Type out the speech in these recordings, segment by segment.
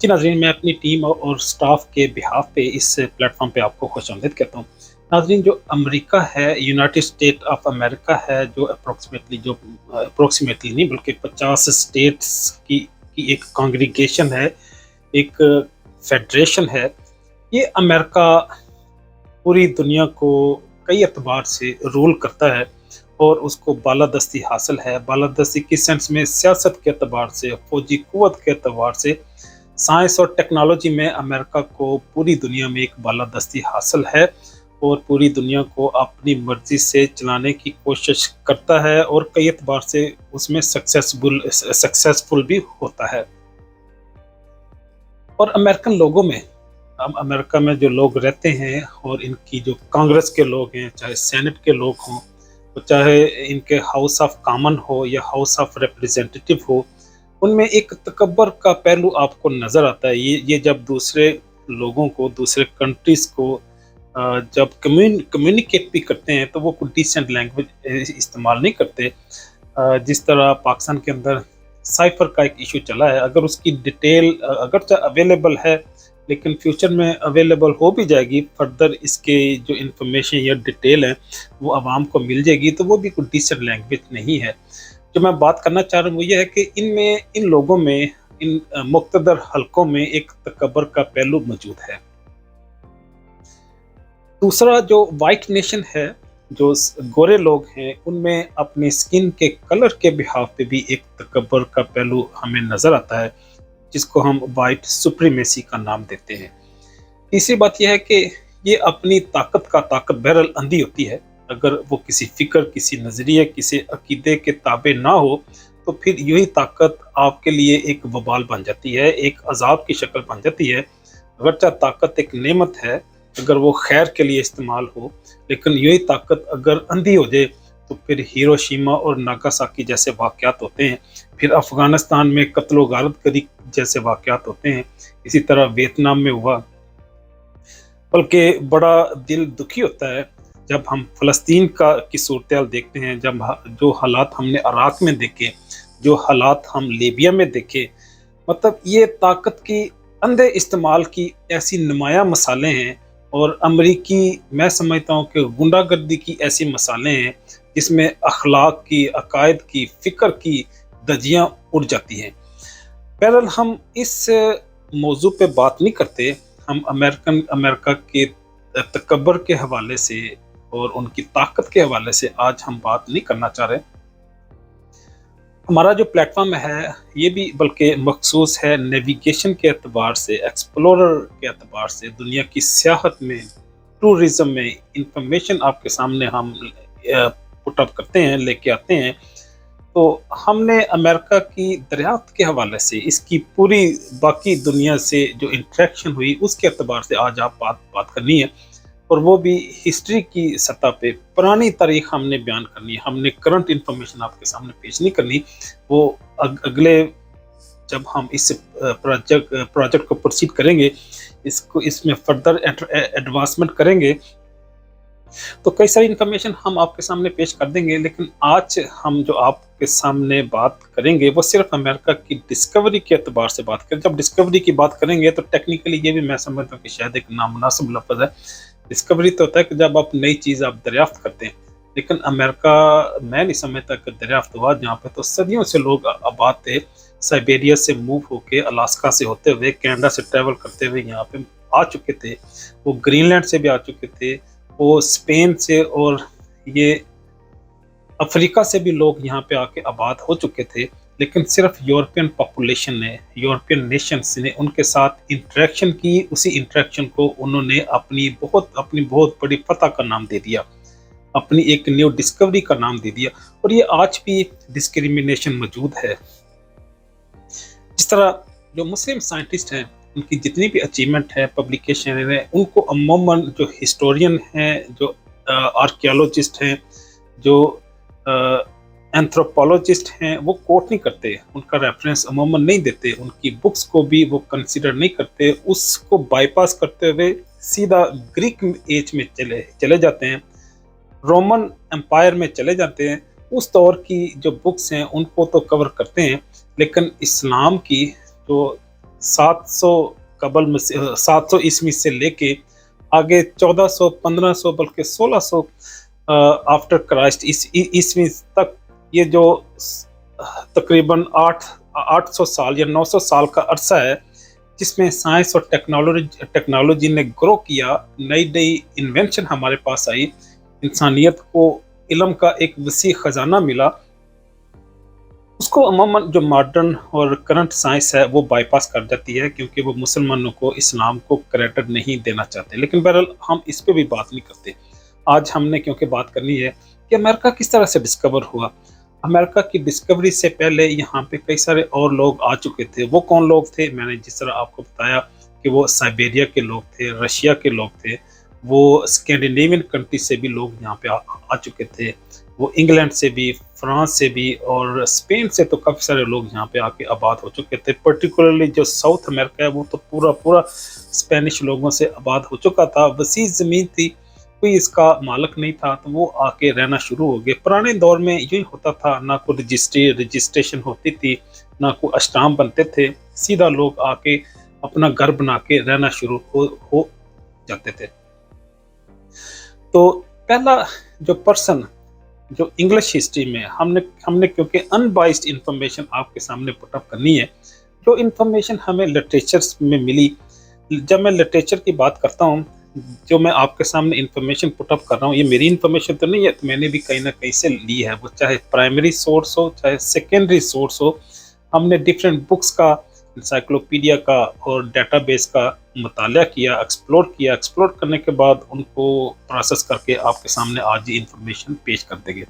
जी नाज़रीन, मैं अपनी टीम और स्टाफ के बिहाफ़ पे इस प्लेटफ़ॉर्म पे आपको खुशामदीद कहता हूँ। नाज़रीन, जो अमेरिका है, यूनाइटेड स्टेट ऑफ़ अमेरिका है, जो अप्रॉक्सिमेटली नहीं बल्कि 50 स्टेट्स की एक कांग्रीगेशन है, एक फ़ेडरेशन है। ये अमेरिका पूरी दुनिया को कई एतबार से रूल करता है और उसको बालादस्ती हासिल है। बालादस्ती किस सेंस में? सियासत के एतबार से, फ़ौजी क़ुव्वत के एतबार से, साइंस और टेक्नोलॉजी में अमेरिका को पूरी दुनिया में एक बालादस्ती हासिल है और पूरी दुनिया को अपनी मर्ज़ी से चलाने की कोशिश करता है और कई एतबार से उसमें सक्सेसफुल भी होता है। और अमेरिकन लोगों में, अब अमेरिका में जो लोग रहते हैं और इनकी जो कांग्रेस के लोग हैं, चाहे सेनेट के लोग हों, तो चाहे इनके हाउस ऑफ कॉमन हो या हाउस ऑफ रिप्रेजेंटेटिव हो, उनमें एक तकब्बर का पहलू आपको नज़र आता है। ये जब दूसरे लोगों को, दूसरे कंट्रीज़ को जब कम्युनिकेट भी करते हैं तो वो कोई डिसेंट लैंग्वेज इस्तेमाल नहीं करते। जिस तरह पाकिस्तान के अंदर साइफ़र का एक इशू चला है, अगर उसकी डिटेल अगरचे अवेलेबल है, लेकिन फ्यूचर में अवेलेबल हो भी जाएगी, फर्दर इसके जो इन्फॉर्मेशन या डिटेल है वो आवाम को मिल जाएगी, तो वो भी कोई डिसेंट लैंग्वेज नहीं है। जो मैं बात करना चाह रहा हूँ वो ये है कि इन लोगों में, इन मुक़्तदर हलकों में एक तकब्बर का पहलू मौजूद है। दूसरा जो व्हाइट नेशन है, जो गोरे लोग हैं, उनमें अपनी स्किन के कलर के बिहाफ पे भी एक तकब्बर का पहलू हमें नज़र आता है, जिसको हम वाइट सुप्रीमेसी का नाम देते हैं। तीसरी बात यह है कि ये अपनी ताकत का ताकत बहरहाल अंधी होती है। अगर वो किसी फ़िक्र, किसी नज़रिए, किसी अकीदे के ताबे ना हो, तो फिर यही ताकत आपके लिए एक वबाल बन जाती है, एक अज़ाब की शक्ल बन जाती है। अगरचे ताकत एक नेमत है, अगर वो खैर के लिए इस्तेमाल हो, लेकिन यही ताकत अगर अंधी हो जाए, तो फिर हिरोशिमा और नागासाकी जैसे वाक़यात होते हैं, फिर अफ़गानिस्तान में क़त्ल-ओ-गारत जैसे वाक़यात होते हैं, इसी तरह वियतनाम में हुआ। बल्कि बड़ा दिल दुखी होता है जब हम फ़लस्तीन की सूरत-ए-हाल देखते हैं, जब जो हालात हमने इराक़ में देखे, जो हालात हम लीबिया में देखे, मतलब ये ताकत की अंधे इस्तेमाल की ऐसी नुमायाँ मिसालें हैं। और अमरीकी, मैं समझता हूँ कि गुंडागर्दी की ऐसी मिसालें हैं जिसमें अखलाक की, अकायद की, फ़िक्र की धज्जियाँ उड़ जाती हैं। बहरहाल हम इस मौज़ू पे बात नहीं करते, हम अमेरिका के तकब्बर के हवाले से और उनकी ताकत के हवाले से आज हम बात नहीं करना चाह रहे। हमारा जो प्लेटफ़ॉर्म है ये भी बल्कि मखसूस है नेविगेशन के एतबार से, एक्सप्लोरर के एतबार से, दुनिया की सियाहत में, टूरिज़्म में इंफॉर्मेशन आपके सामने हम पुट अप करते हैं, लेके आते हैं। तो हमने अमेरिका की दरियाफ्त के हवाले से, इसकी पूरी बाकी दुनिया से जो इंटरेक्शन हुई उसके एतबार से आज आप बात करनी है, और वो भी हिस्ट्री की सतह पे पुरानी तारीख हमने बयान करनी है। हमने करंट इन्फॉर्मेशन आपके सामने पेश नहीं करनी। वो अगले जब हम इस प्रोजेक्ट को प्रोसीड करेंगे, इसमें फर्दर एडवांसमेंट करेंगे, तो कई सारी इन्फॉर्मेशन हम आपके सामने पेश कर देंगे। लेकिन आज हम जो आपके सामने बात करेंगे वो सिर्फ अमेरिका की डिस्कवरी के एतबार से बात करें। जब डिस्कवरी की बात करेंगे तो टेक्निकली ये भी मैं समझता हूँ कि शायद एक नामुनासिब लफ्ज़ है। डिस्कवरी तो होता है कि जब आप नई चीज़ आप दरियाफ्त करते हैं, लेकिन अमेरिका, मैं नहीं समझता कि दरियाफ्त हुआ। जहाँ पे तो सदियों से लोग आबाद थे, साइबेरिया से मूव होके, अलास्का से होते हुए, कनाडा से ट्रैवल करते हुए यहाँ पे आ चुके थे। वो ग्रीनलैंड से भी आ चुके थे, वो स्पेन से और ये अफ्रीका से भी लोग यहाँ पे आके आबाद हो चुके थे। लेकिन सिर्फ यूरोपियन पॉपुलेशन ने, यूरोपियन नेशंस ने उनके साथ इंटरेक्शन की। उसी इंटरेक्शन को उन्होंने अपनी बहुत बड़ी फतह का नाम दे दिया, अपनी एक न्यू डिस्कवरी का नाम दे दिया। और ये आज भी डिस्क्रिमिनेशन मौजूद है। जिस तरह जो मुस्लिम साइंटिस्ट हैं, उनकी जितनी भी अचीवमेंट है, पब्लिकेशन है, उनको अमूमन जो हिस्टोरियन हैं, जो आर्कियोलॉजिस्ट हैं, जो एंथ्रोपोलॉजिस्ट हैं, वो कोट नहीं करते, उनका रेफरेंस अमूमन नहीं देते, उनकी बुक्स को भी वो कंसिडर नहीं करते। उसको बाईपास करते हुए सीधा ग्रीक एज में चले जाते हैं, रोमन एम्पायर में चले जाते हैं। उस दौर की जो बुक्स हैं उनको तो कवर करते हैं, लेकिन इस्लाम की जो 700 कबल में से 700 ईस्वी से लेके आगे 1400, 1500, बल्कि 1600 आफ्टर क्राइस्ट ईस्वी तक, ये जो तकरीबन 800 साल या 900 साल का अरसा है, जिसमें साइंस और टेक्नोलॉजी ने ग्रो किया, नई नई इन्वेंशन हमारे पास आई, इंसानियत को इल्म का एक वसी खजाना मिला, उसको अमूमन जो मॉडर्न और करंट साइंस है वो बाईपास कर जाती है, क्योंकि वो मुसलमानों को इस्लाम को क्रेडिट नहीं देना चाहते। लेकिन बहरहाल हम इस पे भी बात नहीं करते। आज हमने क्योंकि बात करनी है कि अमेरिका किस तरह से डिस्कवर हुआ। अमेरिका की डिस्कवरी से पहले यहाँ पे कई सारे और लोग आ चुके थे। वो कौन लोग थे? मैंने जिस तरह आपको बताया कि वो साइबेरिया के लोग थे, रशिया के लोग थे, वो स्कैंडिनेवियन कंट्री से भी लोग यहाँ पे आ चुके थे, वो इंग्लैंड से भी, फ्रांस से भी और स्पेन से तो काफ़ी सारे लोग यहाँ पे आके आबाद हो चुके थे। पर्टिकुलरली जो साउथ अमेरिका है वो तो पूरा पूरा स्पेनिश लोगों से आबाद हो चुका था। वसी ज़मीन थी, कोई इसका मालिक नहीं था, तो वो आके रहना शुरू हो गए। पुराने दौर में यूँ ही होता था, ना कोई रजिस्ट्रेशन होती थी, ना कोई अस्टाम बनते थे, सीधा लोग आके अपना घर बना के रहना शुरू हो जाते थे। तो पहला जो पर्सन जो इंग्लिश हिस्ट्री में हमने क्योंकि अनबाइस्ड इंफॉर्मेशन आपके सामने पुट अप करनी है, जो इंफॉर्मेशन हमें लिटरेचर्स में मिली। जब मैं लिटरेचर की बात करता हूँ, जो मैं आपके सामने इंफॉर्मेशन पुट अप कर रहा हूँ, ये मेरी इंफॉर्मेशन तो नहीं है, तो मैंने भी कहीं ना कहीं से ली है। वो चाहे प्राइमरी सोर्स हो, चाहे सेकेंडरी सोर्स हो, हमने डिफरेंट बुक्स का, इंसाइक्लोपीडिया का और डेटाबेस का मुताला किया, एक्सप्लोर करने के बाद उनको प्रोसेस करके आपके सामने आज ये इंफॉर्मेशन पेश कर देंगे।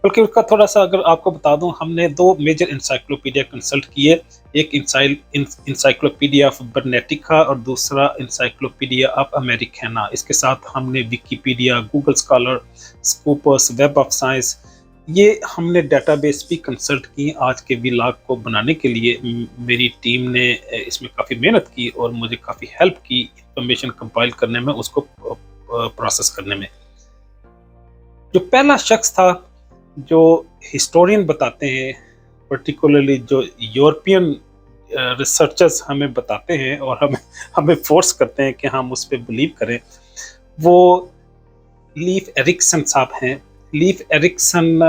बल्कि उसका थोड़ा सा अगर आपको बता दूं, हमने 2 मेजर इंसाइक्लोपीडिया कंसल्ट किए, एक इंसाइक्लोपीडिया ऑफ बर्नेटिका और दूसरा इंसाइक्लोपीडिया ऑफ अमेरिकाना। इसके साथ हमने Wikipedia, Google Scholar, Scopus, web of science, ये हमने डेटाबेस भी कंसल्ट की आज के व्लॉग को बनाने के लिए। मेरी टीम ने इसमें काफ़ी मेहनत की और मुझे काफ़ी हेल्प की इंफॉर्मेशन कंपाइल करने में, उसको प्रोसेस करने में। जो पहला शख्स था, जो हिस्टोरियन बताते हैं, पर्टिकुलरली जो यूरोपियन रिसर्चर्स हमें बताते हैं और हमें फोर्स करते हैं कि हम उस पर बिलीव करें, वो लीफ एरिक्सन साहब हैं। लीफ एरिक्सन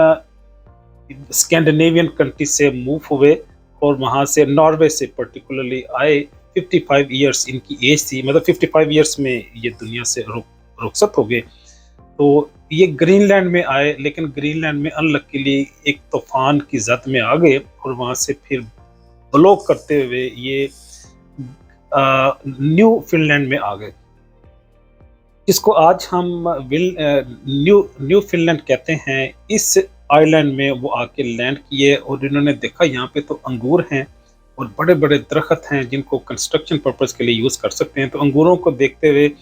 स्कैंडिनेवियन कंट्री से मूव हुए और वहाँ से नॉर्वे से पर्टिकुलरली आए। 55 ईयर्स इनकी एज थी, मतलब 55 ईयर्स में ये दुनिया से रुखसत हो गए। तो ये ग्रीनलैंड में आए, लेकिन ग्रीनलैंड में अनलकीली एक तूफान की जद में आ गए और वहाँ से फिर ब्लॉक करते हुए ये न्यू फिनलैंड में आ गए, जिसको आज हम न्यू फिनलैंड कहते हैं। इस आइलैंड में वो आके लैंड किए और इन्होंने देखा यहाँ पे तो अंगूर हैं और बड़े बड़े दरख्त हैं जिनको कंस्ट्रक्शन पर्पस के लिए यूज़ कर सकते हैं। तो अंगूरों को देखते हुए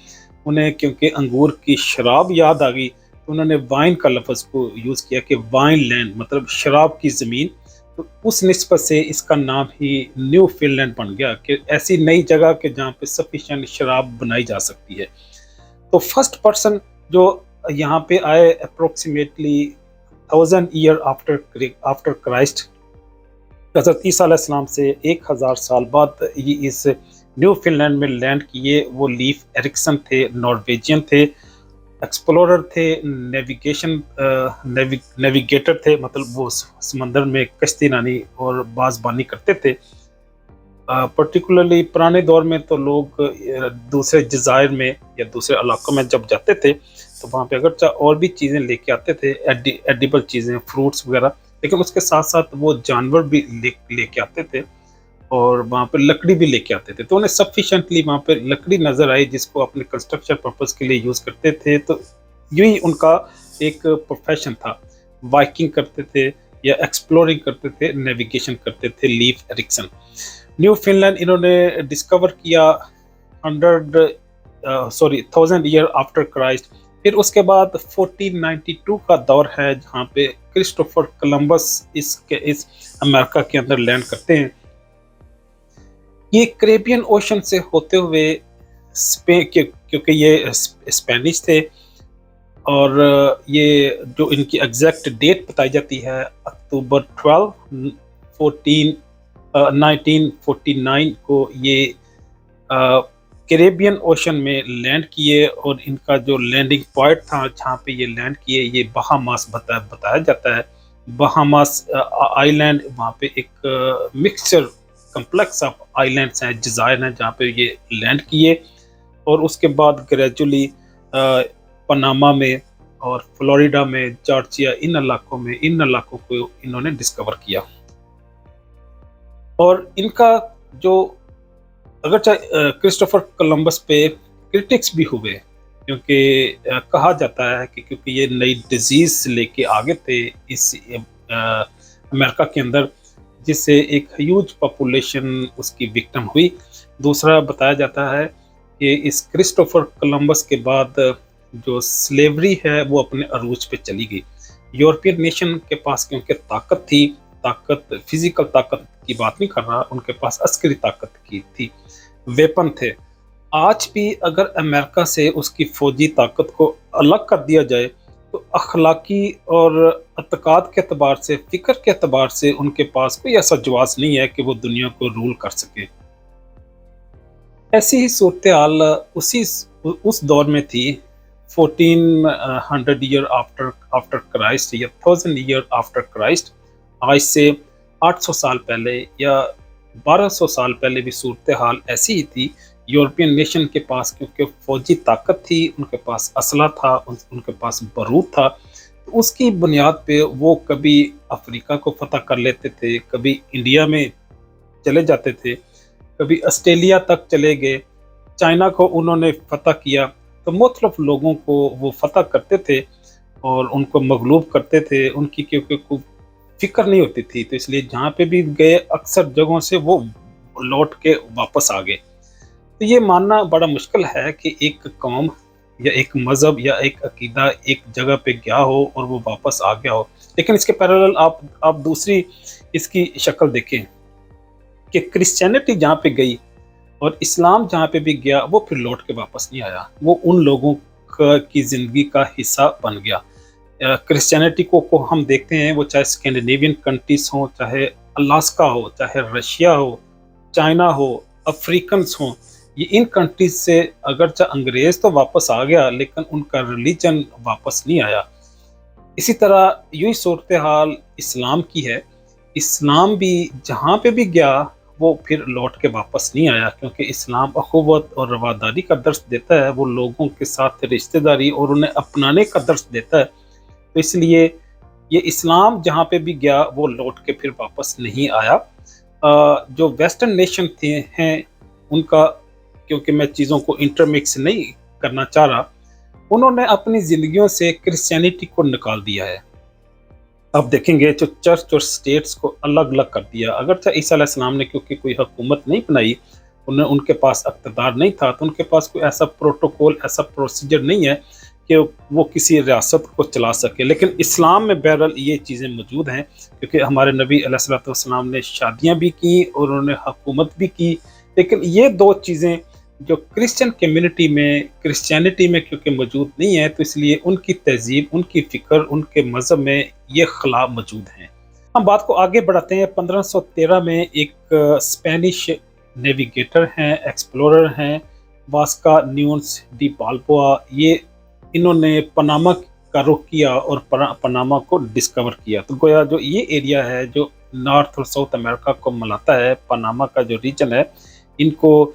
उन्हें, क्योंकि अंगूर की शराब याद आ गई, तो उन्होंने वाइन का लफ्ज़ को यूज़ किया कि वाइन लैंड, मतलब शराब की ज़मीन। तो उस निस्बत से इसका नाम ही न्यू फिनलैंड बन गया कि ऐसी नई जगह के जहाँ पे सफिशिएंट शराब बनाई जा सकती है। तो फर्स्ट पर्सन जो यहाँ पे आए अप्रोक्सीमेटली 1000 ईयर आफ्टर क्राइस्ट, हज़रत ईसा अलैहिस्सलाम से 1000 साल बाद ये इस न्यू फिनलैंड में लैंड किए। वो लीफ एरिक्सन थे, नॉर्वेजियन थे, एक्सप्लोरर थे, नेविगेटर थे, मतलब वो समंदर में कश्ती रानी और बाज़बानी करते थे। पर्टिकुलरली पुराने दौर में तो लोग दूसरे जज़ायर में या दूसरे इलाकों में जब जाते थे तो वहाँ पे अगर और भी चीज़ें लेके आते थे, एडिबल चीज़ें, फ्रूट्स वगैरह, लेकिन उसके साथ साथ वो जानवर भी लेके आते थे और वहाँ पे लकड़ी भी लेके आते थे। तो उन्हें सफिशेंटली वहाँ पे लकड़ी नज़र आई जिसको अपने कंस्ट्रक्शन पर्पस के लिए यूज़ करते थे। तो यूँ ही उनका एक प्रोफेशन था, वाइकिंग करते थे या एक्सप्लोरिंग करते थे, नेविगेशन करते थे। लीफ एरिक्सन न्यू फिनलैंड इन्होंने डिस्कवर किया 1000 ईयर आफ्टर क्राइस्ट। फिर उसके बाद 1492 का दौर है जहाँ पे क्रिस्टोफर कोलंबस इस अमेरिका के अंदर लैंड करते हैं। ये कैरेबियन ओशन से होते हुए क्योंकि ये स्पेनिश थे और ये जो इनकी एग्जैक्ट डेट बताई जाती है अक्टूबर 12, 1949 کو یہ कैरेबियन ओशन में लैंड किए, और इनका जो लैंडिंग पॉइंट था जहाँ पे ये लैंड किए ये बहामास बताया जाता है। बहामास आइलैंड, वहाँ पे एक मिक्सचर कम्प्लेक्स ऑफ आइलैंड्स हैं, जज़ायर हैं जहाँ पे ये लैंड किए, और उसके बाद ग्रेजुअली पनामा में और फ्लोरिडा में, जॉर्जिया, इन इलाकों को इन्होंने डिस्कवर किया। और इनका जो अगर चाहे क्रिस्टोफर कोलंबस पे क्रिटिक्स भी हुए, क्योंकि कहा जाता है कि क्योंकि ये नई डिजीज लेके आ गए थे इस अमेरिका के अंदर, जिससे एक ह्यूज पॉपुलेशन उसकी विक्टिम हुई। दूसरा बताया जाता है कि इस क्रिस्टोफर कोलंबस के बाद जो स्लेवरी है वो अपने अरूज पे चली गई। यूरोपियन नेशन के पास क्योंकि ताकत थी, ताकत फिजिकल ताकत की बात नहीं कर रहा, उनके पास अस्करी ताकत की थी, वेपन थे। आज भी अगर अमेरिका से उसकी फौजी ताकत को अलग कर दिया जाए तो अखलाकी और अतकाद के अतबार से, फ़िक्र के अतबार से उनके पास कोई ऐसा जवाज़ नहीं है कि वो दुनिया को रूल कर सके। ऐसी ही सूरत हाल उस दौर में थी 1400 ईयर आफ्टर क्राइस्ट या 1000 ईयर आफ्टर क्राइस्ट। आज से 800 साल पहले या 1200 साल पहले भी सूरत हाल ऐसी ही थी। यूरोपियन नेशन के पास क्योंकि फौजी ताकत थी, उनके पास असला था, उनके पास बारूद था, तो उसकी बुनियाद पे वो कभी अफ्रीका को फतह कर लेते थे, कभी इंडिया में चले जाते थे, कभी ऑस्ट्रेलिया तक चले गए, चाइना को उन्होंने फतह किया। तो मुख्तलिफ लोगों को वो फतह करते थे और उनको मगलूब करते थे, उनकी क्योंकि कोई फिक्र नहीं होती थी, तो इसलिए जहाँ पे भी गए अक्सर जगहों से वो लौट के वापस आ गए। तो ये मानना बड़ा मुश्किल है कि एक कौम या एक मज़हब या एक अकीदा एक जगह पे गया हो और वो वापस आ गया हो। लेकिन इसके पैरेलल आप दूसरी इसकी शक्ल देखें कि क्रिश्चियनिटी जहाँ पे गई और इस्लाम जहाँ पे भी गया वो फिर लौट के वापस नहीं आया, वो उन लोगों की ज़िंदगी का हिस्सा बन गया। क्रिश्चियनिटी को हम देखते हैं, वो चाहे स्कैंडिनेवियन कंट्रीज हों, चाहे अलास्का हो, चाहे रशिया हो, चाइना हो, अफ्रीकन्स हों, ये इन कंट्रीज से अगरचे अंग्रेज़ तो वापस आ गया लेकिन उनका रिलीजन वापस नहीं आया। इसी तरह यूँ ही सूरत हाल इस्लाम की है। इस्लाम भी जहाँ पे भी गया वो फिर लौट के वापस नहीं आया, क्योंकि इस्लाम अखुवत और रवादारी का दर्स देता है, वो लोगों के साथ रिश्तेदारी और उन्हें अपनाने का दर्स देता है। तो इसलिए ये इस्लाम जहाँ पे भी गया वो लौट के फिर वापस नहीं आया। जो वेस्टर्न नेशन हैं उनका, क्योंकि मैं चीज़ों को इंटरमिक्स नहीं करना चाह रहा, उन्होंने अपनी ज़िंदगियों से क्रिश्चियनिटी को निकाल दिया है। अब देखेंगे जो चर्च और स्टेट्स को अलग अलग कर दिया। अगरचे ईसा अलैहिस्सलाम ने क्योंकि कोई हुकूमत नहीं बनाई, उनके पास इक़्तिदार नहीं था, तो उनके पास कोई ऐसा प्रोटोकॉल, ऐसा प्रोसीजर नहीं है कि वो किसी रियासत को चला सके। लेकिन इस्लाम में बहरहाल ये चीज़ें मौजूद हैं, क्योंकि हमारे नबी अलैहिस्सलाम ने शादियाँ भी की और उन्होंने हुकूमत भी की। लेकिन ये दो चीज़ें जो क्रिश्चियन कम्युनिटी में, क्रिश्चियनिटी में क्योंकि मौजूद नहीं है, तो इसलिए उनकी तहजीब, उनकी फ़िक्र, उनके मज़हब में ये खला मौजूद हैं। हम बात को आगे बढ़ाते हैं। 1513 में एक स्पेनिश नेविगेटर हैं, एक्सप्लोरर हैं, वास्को न्यूज डी बाल्बोआ, ये इन्होंने पनामा का रुख किया और पनामा को डिस्कवर किया। तो गोया जो ये एरिया है जो नॉर्थ और साउथ अमेरिका को मिलाता है, पनामा का जो रीजन है, इनको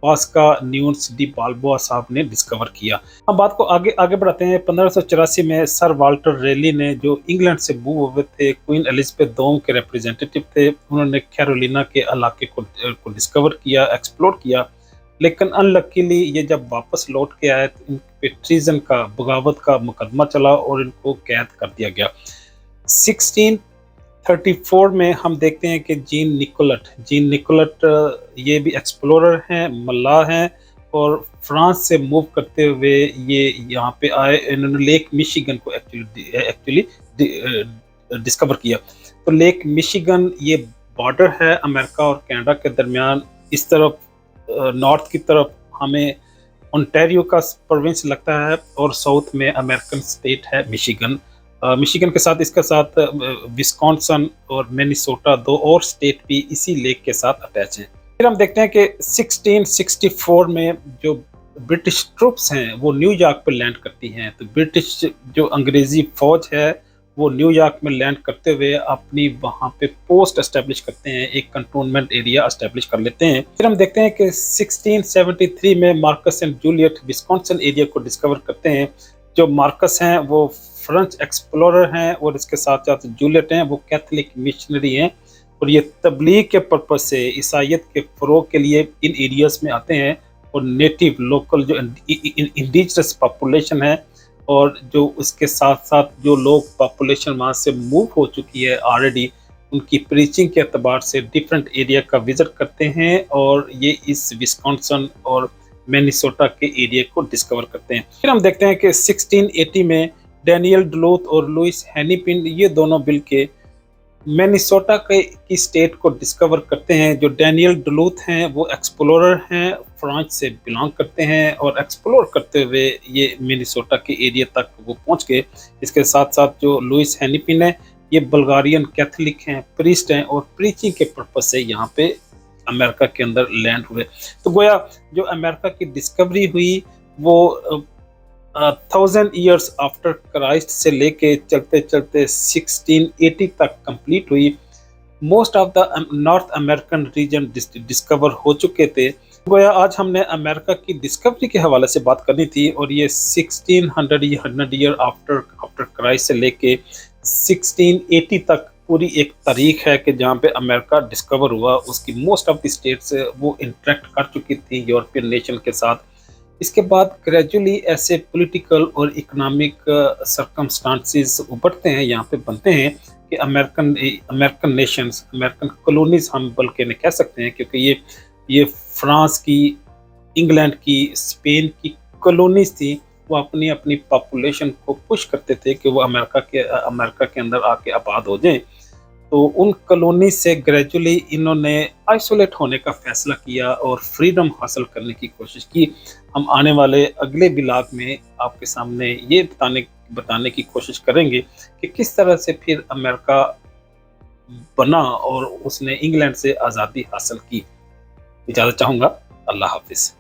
वास्को न्यूज डी बाल्बोआ साहब ने डिस्कवर किया। हम बात को आगे बढ़ाते हैं। 1584 में सर वाल्टर रेली ने, जो इंग्लैंड से मूव हुए थे, क्वीन एलिजाबेथ II के रिप्रेजेंटेटिव थे, उन्होंने कैरोलिना के इलाके को डिस्कवर किया, एक्सप्लोर किया। लेकिन अनलकीली ये जब वापस लौट के आए तो इन पे ट्रीजन का, बगावत का मुकदमा चला और इनको कैद कर दिया गया। 1634 में हम देखते हैं कि जीन निकोलट ये भी एक्सप्लोरर हैं, मल्लाह हैं, और फ्रांस से मूव करते हुए ये यहाँ पे आए। इन्होंने लेक मिशिगन को एक्चुअली डिस्कवर किया। तो लेक मिशिगन ये बॉर्डर है अमेरिका और कनाडा के दरमियान। इस तरफ नॉर्थ की तरफ हमें ओंटारियो का प्रोविंस लगता है और साउथ में अमेरिकन स्टेट है मिशिगन। मिशिगन के साथ इसके साथ विस्कॉन्सन और मिनेसोटा 2 और स्टेट भी इसी लेक के साथ अटैच हैं। फिर हम देखते हैं कि 1664 में जो ब्रिटिश ट्रूप्स हैं वो न्यूयॉर्क पे लैंड करती हैं। तो ब्रिटिश जो अंग्रेज़ी फ़ौज है वो न्यूयॉर्क में लैंड करते हुए अपनी वहाँ पे पोस्ट एस्टेब्लिश करते हैं, एक कंटोनमेंट एरिया एस्टेब्लिश कर लेते हैं। फिर हम देखते हैं कि 1673 में Marcus and Juliet Wisconsin area को डिस्कवर करते हैं। जो मार्कस हैं वो फ्रेंच एक्सप्लोरर हैं और इसके साथ साथ जूलियट हैं वो कैथोलिक मिशनरी हैं, और ये तबलीग के पर्पज से ईसाइयत के फ़रोग के लिए इन एरियाज़ में आते हैं। और नेटिव लोकल जो इंडिजिनस पॉपुलेशन है और जो उसके साथ साथ जो लोग पॉपुलेशन वहाँ से मूव हो चुकी है ऑलरेडी, उनकी प्रीचिंग के अतबार से डिफरेंट एरिया का विज़िट करते हैं और ये इस विस्कॉन्सिन और मिनेसोटा के एरिया को डिस्कवर करते हैं। फिर हम देखते हैं कि 1680 में डैनियल डलूथ और लुइस हेनिपिन ये दोनों मिल के मिनेसोटा की स्टेट को डिस्कवर करते हैं। जो डैनियल डलूथ हैं वो एक्सप्लोरर हैं, फ्रांस से बिलोंग करते हैं और एक्सप्लोर करते हुए ये मिनेसोटा के एरिया तक वो पहुंच गए। इसके साथ साथ जो लुइस हेनिपिन है ये बल्गारियन कैथोलिक हैं, प्रीस्ट हैं और प्रीचिंग के पर्पज से यहाँ पे अमेरिका के अंदर लैंड हुए। तो गोया जो अमेरिका की डिस्कवरी हुई वो 1000 ईयर्स आफ्टर क्राइस्ट से लेके चलते चलते 1680 तक कंप्लीट हुई। Most of the north American region discover हो चुके थे। गोया आज हमने अमेरिका की डिस्कवरी के हवाले से बात करनी थी और ये 1600 ईयर आफ्टर क्राइस्ट से लेके 1680 तक पूरी एक तारीख है कि जहाँ पे अमेरिका डिस्कवर हुआ। उसकी मोस्ट ऑफ द स्टेट्स वो इंटरेक्ट कर चुकी थी यूरोपियन नेशन के साथ। इसके बाद ग्रेजुअली ऐसे पॉलिटिकल और इकोनॉमिक सर्कमस्टांसेस उभरते हैं, यहाँ पे बनते हैं कि अमेरिकन नेशंस, अमेरिकन कॉलोनीज हम बल्कि कह सकते हैं, क्योंकि ये फ्रांस की, इंग्लैंड की, स्पेन की कॉलोनीज थी। वो अपनी अपनी पॉपुलेशन को पुश करते थे कि वो अमेरिका के अंदर आके आबाद हो जाएं। तो उन कॉलोनी से ग्रेजुअली इन्होंने आइसोलेट होने का फैसला किया और फ्रीडम हासिल करने की कोशिश की। हम आने वाले अगले ब्लॉग में आपके सामने ये बताने की कोशिश करेंगे कि किस तरह से फिर अमेरिका बना और उसने इंग्लैंड से आज़ादी हासिल की। इजाज़त चाहूँगा। अल्लाह हाफिज़।